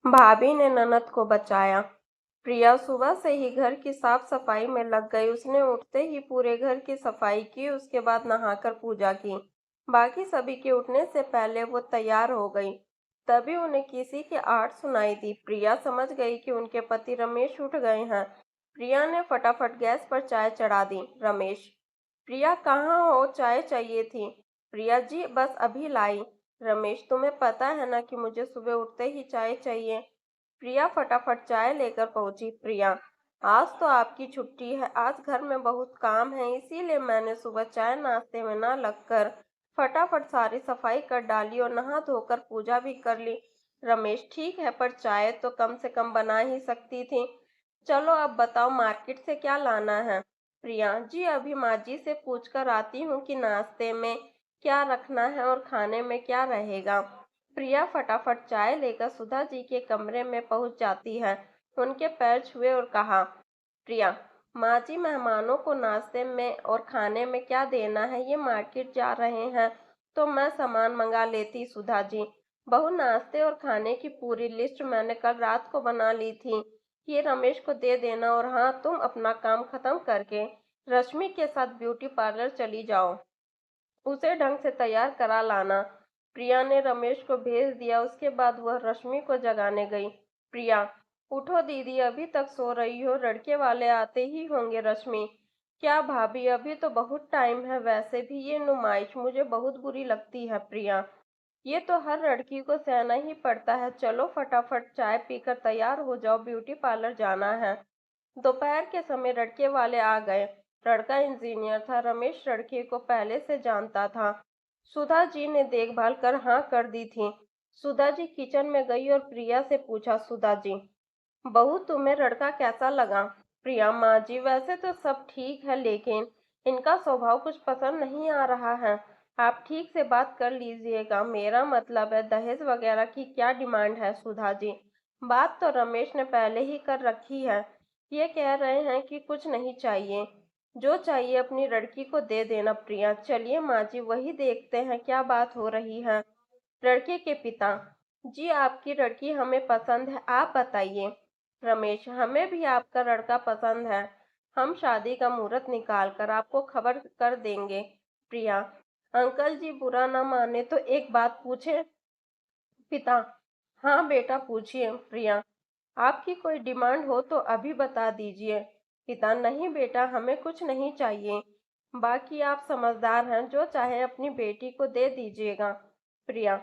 भाभी ने ननद को बचाया। प्रिया सुबह से ही घर की साफ सफाई में लग गई। उसने उठते ही पूरे घर की सफाई की, उसके बाद नहाकर पूजा की। बाकी सभी के उठने से पहले वो तैयार हो गई। तभी उन्हें किसी की आहट सुनाई दी। प्रिया समझ गई कि उनके पति रमेश उठ गए हैं। प्रिया ने फटाफट गैस पर चाय चढ़ा दी। रमेश: प्रिया कहाँ हो, चाय चाहिए थी। प्रिया: जी बस अभी लाई। रमेश: तुम्हें पता है ना कि मुझे सुबह उठते ही चाय चाहिए। प्रिया फटाफट चाय लेकर पहुंची। प्रिया: आज तो आपकी छुट्टी है, आज घर में बहुत काम है, इसीलिए मैंने सुबह चाय नाश्ते में ना लगकर फटाफट सारी सफाई कर डाली और नहा धोकर पूजा भी कर ली। रमेश: ठीक है, पर चाय तो कम से कम बना ही सकती थी। चलो अब बताओ, मार्केट से क्या लाना है। प्रिया: जी अभी माँ जी से पूछ कर आती हूँ कि नाश्ते में क्या रखना है और खाने में क्या रहेगा। प्रिया फटाफट चाय लेकर सुधा जी के कमरे में पहुंच जाती है। उनके पैर छुए और कहा: प्रिया: माँ जी मेहमानों को नाश्ते में और खाने में क्या देना है, ये मार्केट जा रहे हैं तो मैं सामान मंगा लेती। सुधा जी: बहू, नाश्ते और खाने की पूरी लिस्ट मैंने कल रात को बना ली थी, ये रमेश को दे देना। और हाँ, तुम अपना काम खत्म करके रश्मि के साथ ब्यूटी पार्लर चली जाओ, उसे ढंग से तैयार करा लाना। प्रिया ने रमेश को भेज दिया। उसके बाद वह रश्मि को जगाने गई। प्रिया: उठो दीदी, अभी तक सो रही हो, लड़के वाले आते ही होंगे। रश्मि: क्या भाभी, अभी तो बहुत टाइम है, वैसे भी ये नुमाइश मुझे बहुत बुरी लगती है। प्रिया: ये तो हर लड़की को सहना ही पड़ता है, चलो फटाफट चाय पीकर तैयार हो जाओ, ब्यूटी पार्लर जाना है। दोपहर के समय लड़के वाले आ गए। लड़का इंजीनियर था। रमेश लड़के को पहले से जानता था। सुधा जी ने देखभाल कर हाँ कर दी थी। सुधा जी किचन में गई और प्रिया से पूछा: सुधा जी, बहू तुम्हें लड़का कैसा लगा। प्रिया: माँ जी वैसे तो सब ठीक है, लेकिन इनका स्वभाव कुछ पसंद नहीं आ रहा है। आप ठीक से बात कर लीजिएगा, मेरा मतलब है दहेज वगैरह की क्या डिमांड है। सुधा जी: बात तो रमेश ने पहले ही कर रखी है, ये कह रहे हैं कि कुछ नहीं चाहिए, जो चाहिए अपनी लड़की को दे देना। प्रिया: चलिए माँ जी, वही देखते हैं क्या बात हो रही है। लड़के के पिता: जी आपकी लड़की हमें पसंद है, आप बताइए। रमेश: हमें भी आपका लड़का पसंद है, हम शादी का मुहूर्त निकाल कर आपको खबर कर देंगे। प्रिया: अंकल जी बुरा ना माने तो एक बात पूछे। पिता: हाँ बेटा पूछिए। प्रिया: आपकी कोई डिमांड हो तो अभी बता दीजिए। पिता: नहीं बेटा, हमें कुछ नहीं चाहिए, बाकी आप समझदार हैं, जो चाहे अपनी बेटी को दे दीजिएगा। प्रिया: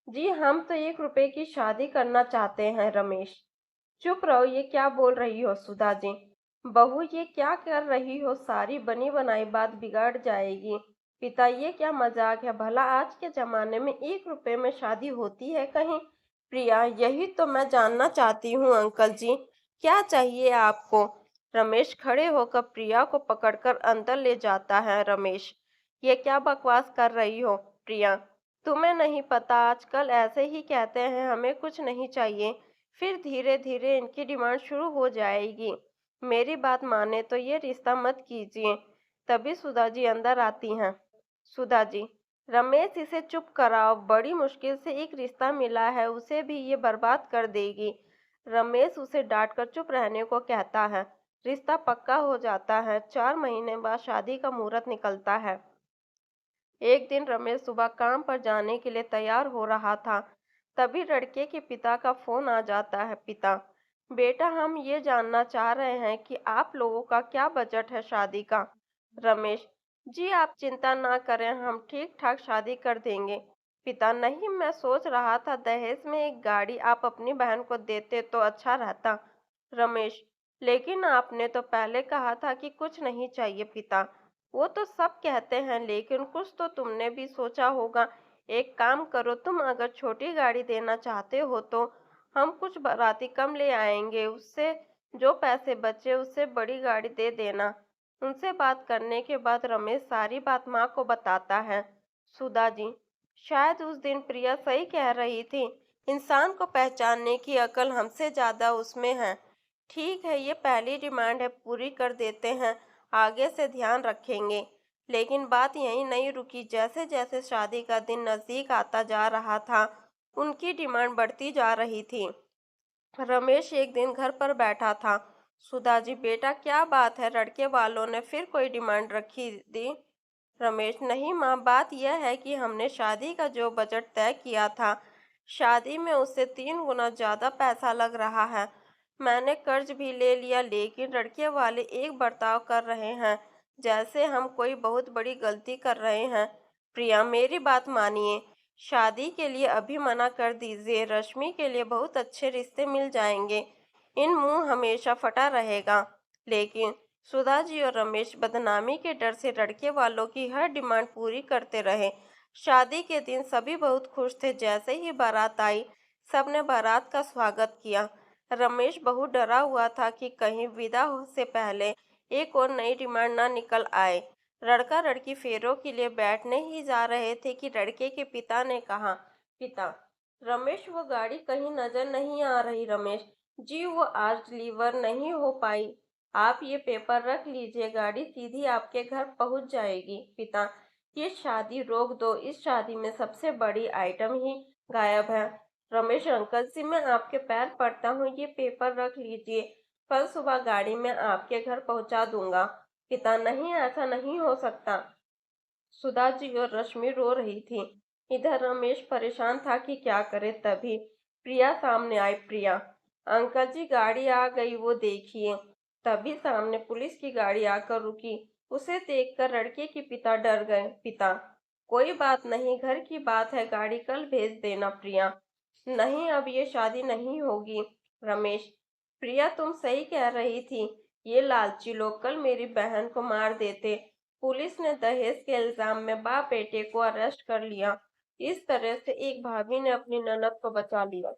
जी हम तो 1 रुपए की शादी करना चाहते हैं। रमेश: चुप रहो, ये क्या बोल रही हो सुधा जी। बहू ये क्या कर रही हो, सारी बनी बनाई बात बिगाड़ जाएगी। पिता: ये क्या मजाक है, भला आज के जमाने में 1 रुपए में शादी होती है कहीं। प्रिया: यही तो मैं जानना चाहती हूँ अंकल जी, क्या चाहिए आपको। रमेश खड़े होकर प्रिया को पकड़कर अंदर ले जाता है। रमेश: ये क्या बकवास कर रही हो। प्रिया: तुम्हें नहीं पता, आजकल ऐसे ही कहते हैं हमें कुछ नहीं चाहिए, फिर धीरे धीरे इनकी डिमांड शुरू हो जाएगी। मेरी बात माने तो ये रिश्ता मत कीजिए। तभी सुधा जी अंदर आती हैं। सुधा जी: रमेश इसे चुप कराओ, बड़ी मुश्किल से एक रिश्ता मिला है, उसे भी ये बर्बाद कर देगी। रमेश उसे डांटकर चुप रहने को कहता है। रिश्ता पक्का हो जाता है। 4 महीने बाद शादी का मुहूर्त निकलता है। एक दिन रमेश सुबह काम पर जाने के लिए तैयार हो रहा था। तभी लड़के के पिता का फोन आ जाता है। पिता: बेटा, हम ये जानना चाह रहे हैं कि आप लोगों का क्या बजट है शादी का। रमेश: जी आप चिंता ना करें, हम ठीक ठाक शादी कर देंगे। पिता: नहीं, मैं सोच रहा था दहेज में एक गाड़ी आप अपनी बहन को देते तो अच्छा रहता। रमेश: लेकिन आपने तो पहले कहा था कि कुछ नहीं चाहिए। पिता: वो तो सब कहते हैं, लेकिन कुछ तो तुमने भी सोचा होगा। एक काम करो, तुम अगर छोटी गाड़ी देना चाहते हो तो हम कुछ बाराती कम ले आएंगे, उससे जो पैसे बचे उससे बड़ी गाड़ी दे देना। उनसे बात करने के बाद रमेश सारी बात माँ को बताता है। सुधा जी: शायद उस दिन प्रिया सही कह रही थी, इंसान को पहचानने की अकल हमसे ज्यादा उसमें है। ठीक है, ये पहली डिमांड है, पूरी कर देते हैं, आगे से ध्यान रखेंगे। लेकिन बात यहीं नहीं रुकी। जैसे जैसे शादी का दिन नजदीक आता जा रहा था, उनकी डिमांड बढ़ती जा रही थी। रमेश एक दिन घर पर बैठा था। सुधा जी, बेटा क्या बात है, लड़के वालों ने फिर कोई डिमांड रखी दी? रमेश, नहीं माँ, बात यह है कि हमने शादी का जो बजट तय किया था, शादी में उससे 3 गुना ज्यादा पैसा लग रहा है। मैंने कर्ज भी ले लिया, लेकिन लड़के वाले एक बर्ताव कर रहे हैं जैसे हम कोई बहुत बड़ी गलती कर रहे हैं। प्रिया, मेरी बात मानिए, शादी के लिए अभी मना कर दीजिए। रश्मि के लिए बहुत अच्छे रिश्ते मिल जाएंगे, इन मुंह हमेशा फटा रहेगा। लेकिन सुधा जी और रमेश बदनामी के डर से लड़के वालों की हर डिमांड पूरी करते रहे। शादी के दिन सभी बहुत खुश थे। जैसे ही बारात आई, सबने बारात का स्वागत किया। रमेश बहुत डरा हुआ था कि कहीं से पहले एक और नई डिमांड ना निकल आए। लड़का लड़की फेरों के लिए बैठने ही जा रहे थे कि लड़के के पिता ने कहा, पिता, रमेश, वो गाड़ी कहीं नजर नहीं आ रही। रमेश जी, वो आज डिलीवर नहीं हो पाई। आप ये पेपर रख लीजिए, गाड़ी सीधी आपके घर पहुंच जाएगी। पिता, ये शादी रोक दो, इस शादी में सबसे बड़ी आइटम ही गायब है। रमेश, अंकल जी, मैं आपके पैर पड़ता हूँ, ये पेपर रख लीजिए, कल सुबह गाड़ी में आपके घर पहुंचा दूंगा। पिता, नहीं, ऐसा नहीं हो सकता। सुधा जी और रश्मि रो रही थी। इधर रमेश परेशान था कि क्या करे। तभी प्रिया सामने आई। प्रिया, अंकल जी, गाड़ी आ गई, वो देखिए। तभी सामने पुलिस की गाड़ी आकर रुकी। उसे देखकर लड़के के पिता डर गए। पिता, कोई बात नहीं, घर की बात है, गाड़ी कल भेज देना। प्रिया, नहीं, अब ये शादी नहीं होगी। रमेश, प्रिया, तुम सही कह रही थी, ये लालची लोग कल मेरी बहन को मार देते। पुलिस ने दहेज के इल्जाम में बाप बेटे को अरेस्ट कर लिया। इस तरह से एक भाभी ने अपनी ननद को बचा लिया।